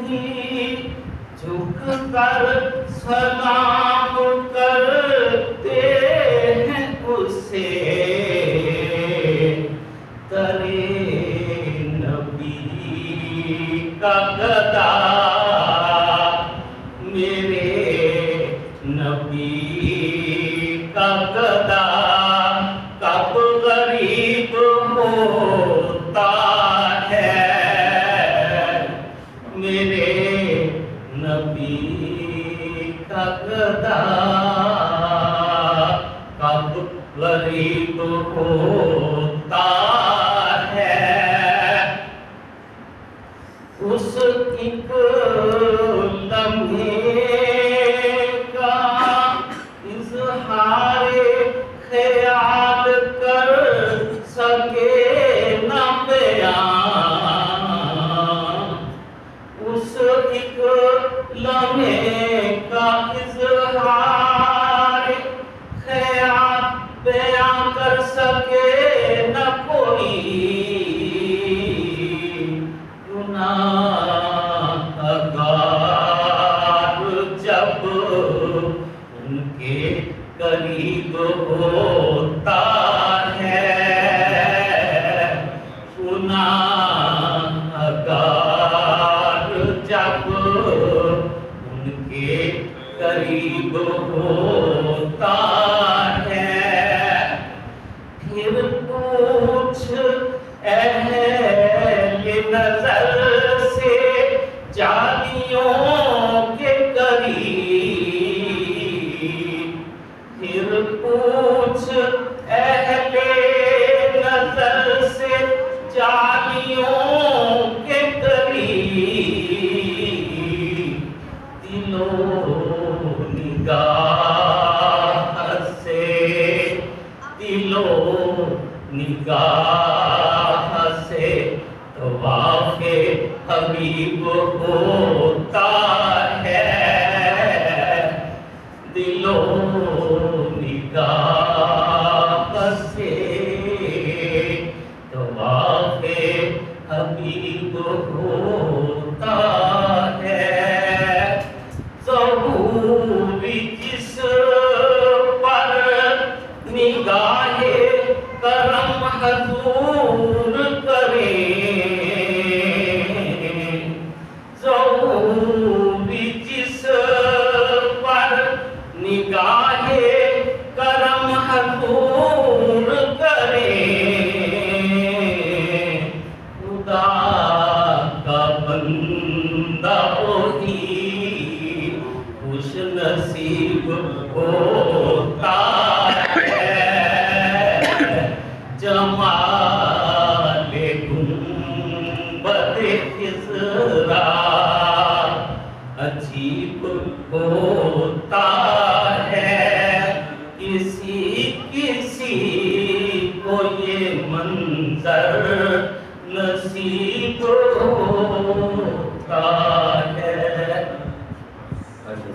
بھی جھک کر سلام کرتے ہیں اسے، ترے نبی کا گدا میرے نبی کا گدا کب غریب ہوتا ہے، میرے نبی کا گدا کب غریب ہوتا ہے۔ اس ایک لمحے کا اظہار خیال کر سکے نہ بیان، اس ایک لمحے کا اظہار خیال بیان کر سکے نہ کوئی جب ان کے قریب ہوتا ہے، گناہگار جب ان کے قریب ہوتا ہے، پھر پوچھ اہل نظر سے جالیوں کے قریب، پھر پوچھ اہل نظر سے جالیوں کے قریب، دل و نگاہ سے، دل و نگاہ سے طواف حبیب ہوتا ہے، دل و نگاہ سے طواف حبیب ہوتا ہے۔ ظہور جس پر نگاہ کرم حضور کرے، ظہور جس پر نگاہ کرم حضور کرے، خدا کا بندہ وہی خوش نصیب ہوتا ہے، جمال گنبد خضرا عجیب ہوتا ہے، کسی کسی کو یہ منظر نصیب ہوتا